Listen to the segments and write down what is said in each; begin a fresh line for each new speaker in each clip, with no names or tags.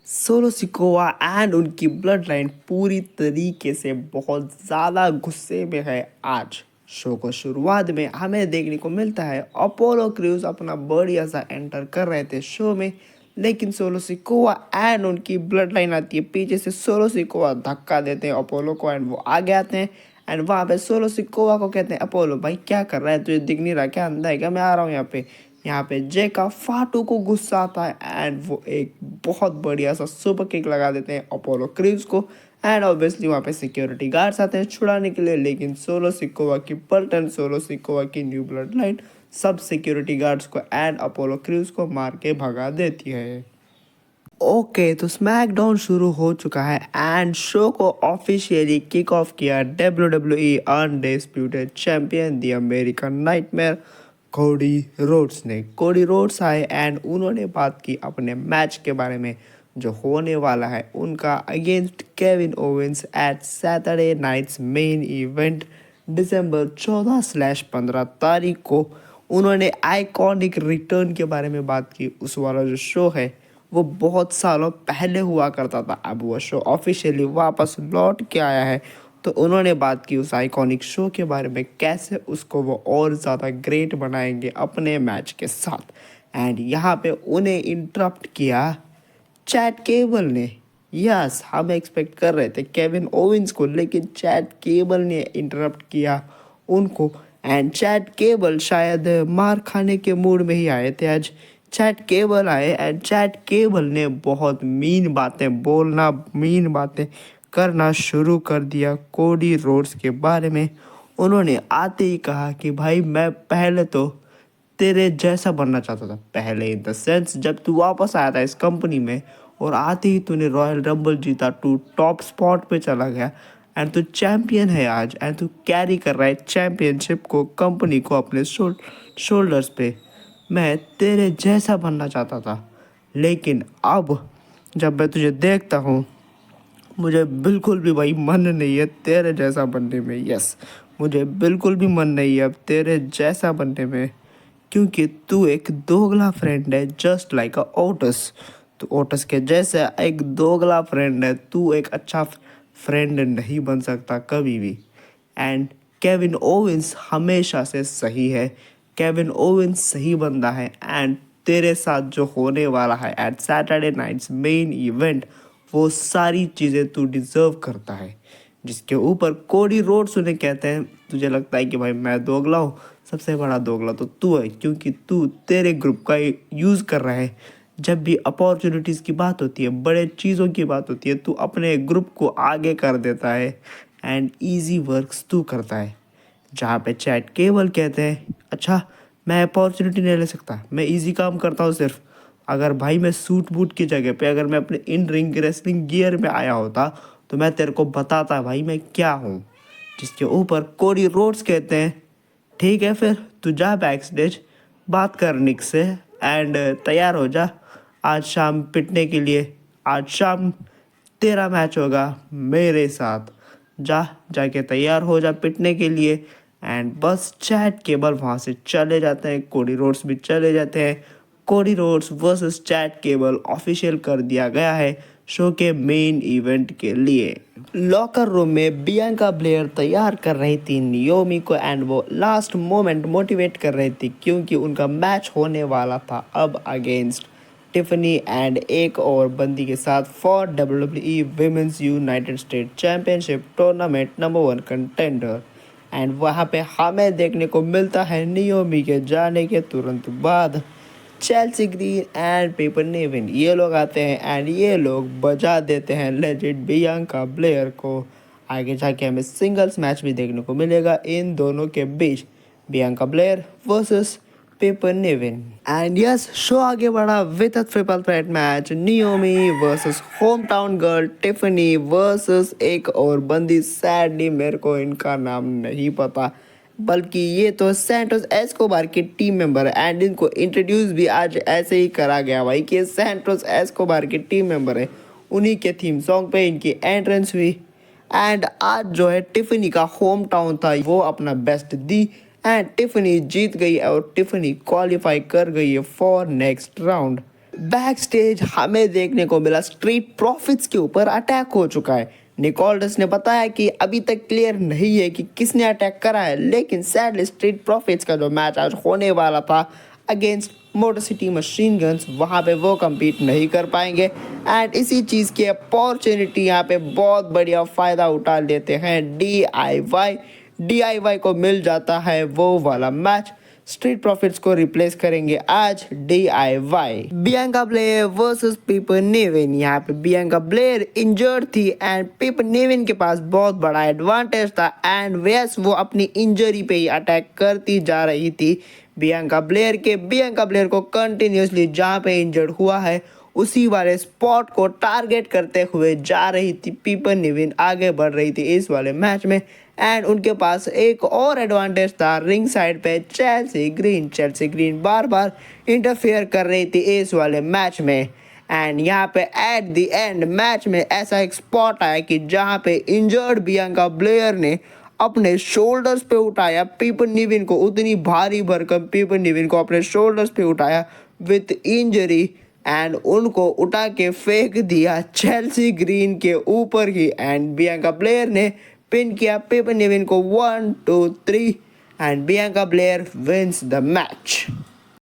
Solo Sikoa and उनकी blood line पूरी तरीके से बहुत ज़्यादा गुस्से में है आज। शो को शुरुआत में हमें देखने को मिलता है अपोलो क्रूज अपना बढ़िया सा एंटर कर रहे थे शो में, लेकिन सोलो सिकोवा एंड उनकी ब्लड लाइन आती है पीछे से। सोलो सिकोवा धक्का देते हैं अपोलो को एंड वो आगे आते हैं एंड वहाँ पे सोलो सिकोवा को कहते हैं अपोलो भाई क्या कर रहा है, तुझे दिख नहीं रहा क्या, अंधा है क्या, मैं आ रहा हूँ यहाँ पे जे का फाटू को गुस्सा आता है एंड वो एक बहुत बढ़िया सा सुपर किक लगा देते हैं अपोलो क्रीव्स को एंड ऑब्वियसली वहाँ पे सिक्योरिटी गार्ड्स आते हैं छुड़ाने के लिए, लेकिन सोलो सिकोवा की पलटन, सोलो सिकोवा की न्यू ब्लड लाइन सब सिक्योरिटी गार्ड्स को एंड अपोलो क्रीव्स को मार के भगा देती है। ओके तो स्मैकडाउन शुरू हो चुका है एंड शो को ऑफिशियली किक ऑफ किया WWE undisputed champion the American nightmare Cody Rhodes ने। कोडी रोड्स आए एंड उन्होंने बात की अपने मैच के बारे में जो होने वाला है उनका against Kevin Owens at Saturday night's main event दिसंबर 14/15 तारीख को। उन्होंने आइकॉनिक रिटर्न के बारे में बात की। उस वाला जो शो है वो बहुत सालों पहले हुआ करता था, अब वो शो ऑफिशियली वापस लौट के आया है। तो उन्होंने बात की उस आइकॉनिक शो के बारे में, कैसे उसको वो और ज़्यादा ग्रेट बनाएंगे अपने मैच के साथ। एंड यहाँ पे उन्हें इंटरप्ट किया चैट केबल ने। यस, हम एक्सपेक्ट कर रहे थे केविन ओवेंस को, लेकिन चैट केबल ने इंटरप्ट किया उनको। एंड चैट केबल शायद मार खाने के मूड में ही आए थे आज। चैट केबल आए एंड चैट केबल ने बहुत मीन बातें बोलना, मीन बातें करना शुरू कर दिया कोडी रोड्स के बारे में। उन्होंने आते ही कहा कि भाई मैं पहले तो तेरे जैसा बनना चाहता था, पहले इन द सेंस जब तू वापस आया था इस कंपनी में और आते ही तूने रॉयल रंबल जीता, तू टॉप स्पॉट पे चला गया एंड तू चैम्पियन है आज एंड तू कैरी कर रहा है चैम्पियनशिप को, कंपनी को अपने शोल्डर्स पे। मैं तेरे जैसा बनना चाहता था, लेकिन अब जब मैं तुझे देखता हूँ मुझे बिल्कुल भी भाई मन नहीं है तेरे जैसा बनने में। यस, मुझे बिल्कुल भी मन नहीं है अब तेरे जैसा बनने में, क्योंकि तू एक दोगला फ्रेंड है जस्ट लाइक अ ओटस। तो ओटस के जैसे एक दोगला फ्रेंड है, तू एक अच्छा फ्रेंड नहीं बन सकता कभी भी। एंड केविन ओवेंस हमेशा से सही है, केविन ओवेंस सही बंदा है एंड तेरे साथ जो होने वाला है at Saturday night's main event, वो सारी चीज़ें तू डिज़र्व करता है। जिसके ऊपर कोडी रोड्स उन्हें कहते हैं तुझे लगता है कि भाई मैं दोगला हूँ, सबसे बड़ा दोगला तो तू है, क्योंकि तू तेरे ग्रुप का यूज़ कर रहा है। जब भी अपॉर्चुनिटीज़ की बात होती है, बड़े चीज़ों की बात होती है, तू अपने ग्रुप को आगे कर देता है एंड ईजी वर्क्स तू करता है। जहाँ पे चैट केवल कहते हैं अच्छा मैं अपॉर्चुनिटी नहीं ले सकता, मैं इजी काम करता हूँ सिर्फ। अगर भाई मैं सूट बूट की जगह पे अगर मैं अपने इन रिंग रेसलिंग गियर में आया होता तो मैं तेरे को बताता भाई मैं क्या हूँ। जिसके ऊपर कोडी रोड्स कहते हैं ठीक है फिर तू जा बैक स्टेज, बात कर निक से एंड तैयार हो जा आज शाम पिटने के लिए। आज शाम तेरा मैच होगा मेरे साथ, जाके तैयार हो जा पिटने के लिए। एंड बस चैट केबल वहाँ से चले जाते हैं, कोडी रोड्स भी चले जाते हैं। Cody Rhodes versus chat cable official कर दिया गया है शो के मेन इवेंट के लिए। लॉकर रूम में बियांका ब्लेयर तैयार कर रही थी नियोमी को एंड वो लास्ट मोमेंट मोटिवेट कर रही थी, क्योंकि उनका मैच होने वाला था अब अगेंस्ट टिफनी एंड एक और बंदी के साथ for WWE women's United state championship tournament number 1 contender. And वहाँ पे हमें देखने को मिलता है नियोमी के जाने के तुरंत बाद चेल्सी ग्रीन एंड पेपर नेविन ये लोग आते हैं एंड ये लोग बजा देते हैं लेजेंड बियांका ब्लेयर को। आगे जाके हमें सिंगल्स मैच भी देखने को मिलेगा इन दोनों के बीच, Bianca Belair versus Piper Niven. And yes, show आगे बढ़ा with a triple threat match, Naomi versus hometown girl Tiffany versus एक और बंदी, सैडली मेरे को इनका नाम नहीं पता, बल्कि ये तो सैंटोस एस्कोबार की टीम मेंबर है एंड इनको इंट्रोड्यूस भी आज ऐसे ही करा गया भाई कि सैंटोस एस्कोबार की टीम मेंबर है। उन्हीं के थीम सॉन्ग पे इनकी एंट्रेंस हुई एंड आज जो है टिफनी का होम टाउन था वो अपना बेस्ट दी एंड टिफनी जीत गई और टिफनी क्वालिफाई कर गई है for next round. Back stage हमें देखने को मिला स्ट्रीट प्रॉफिट्स के ऊपर अटैक हो चुका है। निक ऑल्डर्स ने बताया कि अभी तक क्लियर नहीं है कि किसने अटैक करा है, लेकिन सैडली स्ट्रीट प्रॉफिट्स का जो मैच आज होने वाला था against motor city machine guns, वहाँ पे वो compete नहीं कर पाएंगे। एंड इसी चीज़ की अपॉर्चुनिटी यहाँ पे बहुत बढ़िया फ़ायदा उठा लेते हैं DIY को मिल जाता है वो वाला मैच। स्ट्रीट प्रॉफिट्स को रिप्लेस करेंगे आज DIY। बियांका ब्लेयर वर्सेस पीपर नेविन। यहाँ पे बियांका ब्लेयर इंजर्ड थी एंड पीपर नेविन के पास बहुत बड़ा एडवांटेज था एंड वेस वो अपनी इंजरी पे ही अटैक करती जा रही थी बियांका ब्लेयर को कंटिन्यूसली जहाँ पे इंजर्ड हुआ है उसी वाले स्पॉट को टारगेट करते हुए जा रही थी पीपर नेविन, आगे बढ़ रही थी इस वाले मैच में। एंड उनके पास एक और एडवांटेज था रिंग साइड पे चेल्सी ग्रीन बार बार इंटरफेयर कर रही थी इस वाले मैच में। एंड यहाँ पे एट द एंड मैच में ऐसा एक स्पॉट आया कि जहाँ पे इंजर्ड बियांका ब्लेयर ने अपने शोल्डर्स पे उठाया पीपर नेविन को, उतनी भारी भरकम पीपर नेविन को अपने शोल्डर्स पे उठाया विथ इंजरी एंड उनको उठा के फेंक दिया चेल्सी ग्रीन के ऊपर ही। एंड बियांका ब्लेयर ने पिन किया पीपर नेविन को 1 2 3 and Bianca Belair wins the match.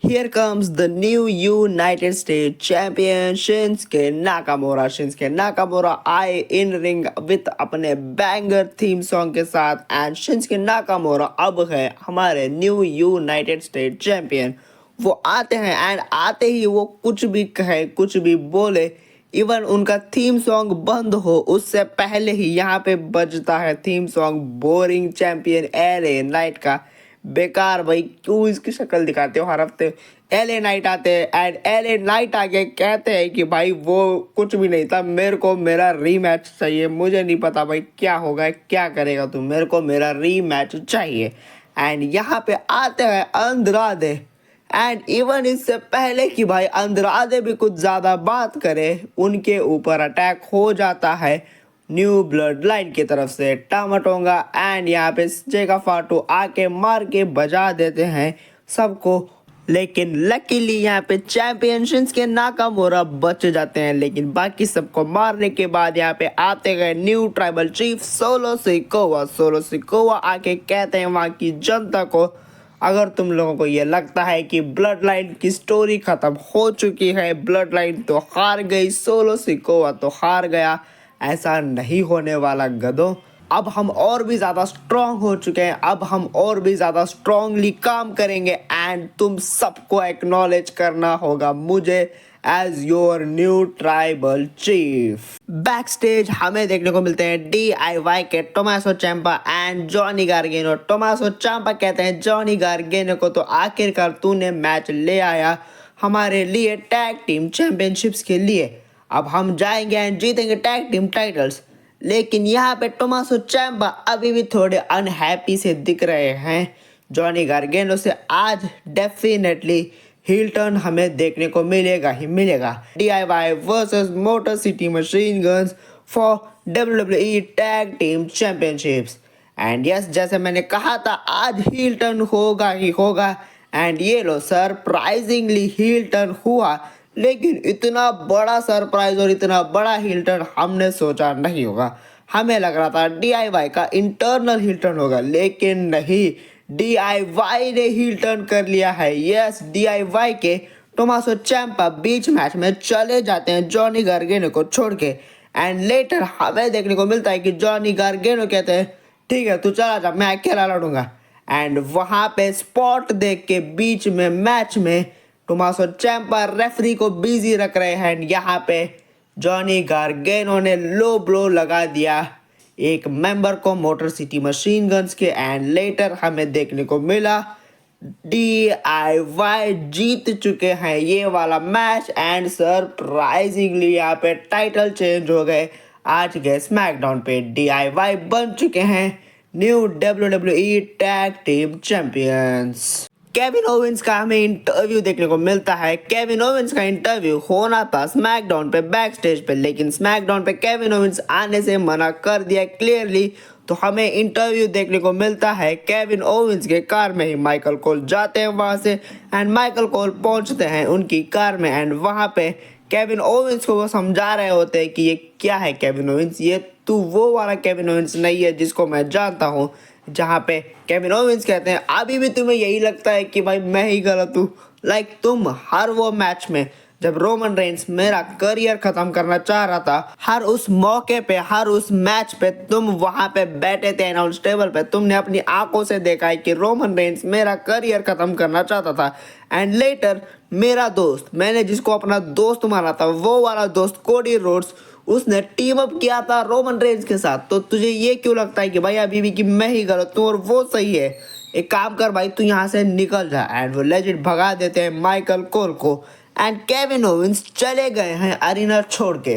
Here comes the new United States champion Shinsuke Nakamura. Shinsuke Nakamura आए इन रिंग विथ अपने बैंगर थीम सॉन्ग के साथ एंड Shinsuke Nakamura अब है हमारे न्यू यूनाइटेड स्टेट चैंपियन। वो आते हैं एंड आते ही वो कुछ भी कहे कुछ भी बोले, इवन उनका थीम सॉन्ग बंद हो उससे पहले ही यहाँ पे बजता है theme song boring champion LA night का। बेकार भाई, क्यों इसकी शक्ल दिखाते हो हर हफ्ते। LA नाइट आते हैं एंड LA नाइट आके कहते हैं कि भाई वो कुछ भी नहीं था, मेरे को मेरा रीमैच चाहिए। मुझे नहीं पता भाई क्या होगा क्या करेगा तू, मेरे को मेरा रीमैच चाहिए। एंड यहाँ पे आते हैं अंद्रादे एंड इवन इससे पहले कि भाई अंद्रादे भी कुछ ज़्यादा बात करे उनके ऊपर अटैक हो जाता है न्यू ब्लड लाइन की तरफ से टामाटोंगा। एंड यहाँ पे जेगा फाटू आके मार के बजा देते हैं सबको, लेकिन लकीली यहाँ पे चैंपियनशिप्स के नाकामोरा बच जाते हैं। लेकिन बाकी सबको मारने के बाद यहाँ पे आते गए new tribal chief solo Sikoa आके कहते हैं वहाँ की जनता को, अगर तुम लोगों को ये लगता है कि ब्लड लाइन की स्टोरी खत्म हो चुकी है, ब्लड लाइन तो हार गई, सोलो सिकोवा तो हार गया, ऐसा नहीं होने वाला गधों। अब हम और भी ज़्यादा स्ट्रॉन्ग हो चुके हैं, अब हम और भी ज़्यादा स्ट्रॉन्गली काम करेंगे एंड तुम सबको एक्नॉलेज करना होगा मुझे as your new tribal chief. Back stage हमें देखने को मिलते हैं DIY के Tommaso Ciampa and Johnny Gargano. Tommaso Ciampa कहते हैं जॉनी गार्गेनो को, तो आखिरकार तूने मैच ले आया हमारे लिए टैग टीम चैंपियनशिप्स के लिए, अब हम जाएंगे एंड जीतेंगे टैग टीम टाइटल्स। लेकिन यहाँ पे टोमासो चैम्पा अभी भी थोड़े अनहैप्पी से दिख रहे हैं जॉनी गार्गेनो से। आज डेफिनेटली हील टर्न हमें देखने को मिलेगा ही मिलेगा। DIY versus motor city machine guns for WWE tag team championships. And yes, जैसे मैंने कहा था आज हील टर्न होगा ही होगा एंड ये लो सरप्राइजिंगली हील टर्न हुआ। लेकिन इतना बड़ा सरप्राइज और इतना बड़ा हील टर्न हमने सोचा नहीं होगा। हमें लग रहा था DIY का इंटरनल हील टर्न होगा, लेकिन नहीं, DIY ने हील टर्न कर लिया है। यस, DIY के टोमासो चैम्पा बीच मैच में चले जाते हैं जॉनी गार्गेनो को छोड़ के एंड लेटर हमें देखने को मिलता है कि जॉनी गार्गेनो कहते हैं ठीक है तू चला जा, मैं अकेला लड़ूंगा। एंड वहाँ पे स्पॉट देख के बीच में मैच में टोमासो चैम्पा रेफरी को बिजी रख रहे हैं। यहाँ पे जॉनी गार्गेनो ने लो ब्लो लगा दिया एक मेंबर को मोटर सिटी मशीन गन्स के एंड लेटर हमें देखने को मिला DIY जीत चुके हैं ये वाला मैच एंड सरप्राइजिंगली यहाँ पे टाइटल चेंज हो गए। आज के स्मैकडाउन पे DIY बन चुके हैं new WWE tag team champions. Kevin Owens का हमें इंटरव्यू देखने को मिलता है। केविन ओवेंस का इंटरव्यू होना था स्मैकडाउन पे बैक स्टेज पे, लेकिन स्मैकडाउन पे केविन ओवेंस आने से मना कर दिया क्लियरली। तो हमें इंटरव्यू देखने को मिलता है केविन ओवेंस के कार में ही। माइकल कोल जाते हैं वहां से एंड माइकल कोल पहुंचते हैं उनकी कार में एंड वहां पे केविन ओवेंस को वो समझा रहे होते हैं कि ये क्या है केविन ओवेंस, ये तू वो वाला केविन ओवेंस नहीं है जिसको मैं जानता हूँ। जहाँ पे केविन ओवेंस कहते हैं अभी भी तुम्हें यही लगता है कि भाई मैं ही गलत हूँ। लाइक तुम हर वो मैच में जब रोमन रेंस मेरा करियर खत्म करना चाह रहा था, हर उस मौके पे, हर उस मैच पे तुम वहां पे बैठे थे अनाउंस टेबल पे, तुमने अपनी आंखों से देखा है कि रोमन रेंस मेरा करियर खत्म करना चाहता था। एंड लेटर मेरा दोस्त, मैंने जिसको अपना दोस्त माना था, वो वाला दोस्त कोडी रोड्स, उसने टीम अप किया था रोमन रेंस के साथ। तो तुझे ये क्यों लगता है कि भाई अभी भी कि मैं ही गलत हूँ और वो सही है? एक काम कर भाई, तू यहाँ से निकल जा। एंड वो लेजेंड भगा देते हैं माइकल कोल को एंड केविन ओवेंस चले गए हैं अरीना छोड़ के।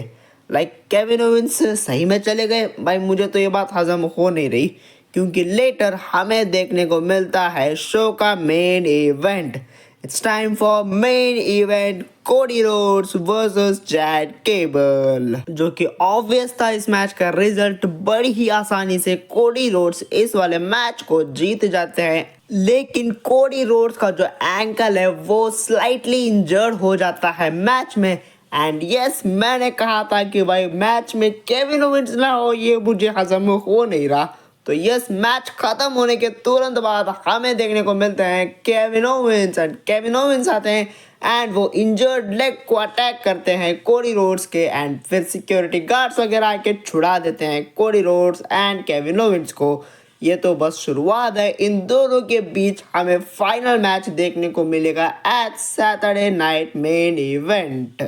लाइक केविन ओवेंस सही में चले गए भाई, मुझे तो ये बात हजम हो नहीं रही, क्योंकि लेटर हमें देखने को मिलता है शो का main event. It's time for main event, Cody Rhodes versus chat cable. जो कि ऑब्वियस था, इस मैच का रिजल्ट बड़ी ही आसानी से कोडी रोड्स इस वाले मैच को जीत जाते हैं। लेकिन कोडी रोड्स का जो एंकल है वो स्लाइटली इंजर्ड हो जाता है मैच में। एंड यस, मैंने कहा था कि भाई मैच में केविन ओवेंस ना हो, ये मुझे हजम हो नहीं रहा। तो यस, मैच खत्म होने के तुरंत बाद हमें देखने को मिलते हैं Kevin Owens and Kevin Owens आते हैं एंड वो इंजर्ड लेग को अटैक करते हैं कोडी रोड्स के एंड फिर सिक्योरिटी गार्ड्स वगैरह आके छुड़ा देते हैं Cody Rhodes and Kevin Owens को। ये तो बस शुरुआत है, इन दोनों के बीच हमें फाइनल मैच देखने को मिलेगा at Saturday night main event.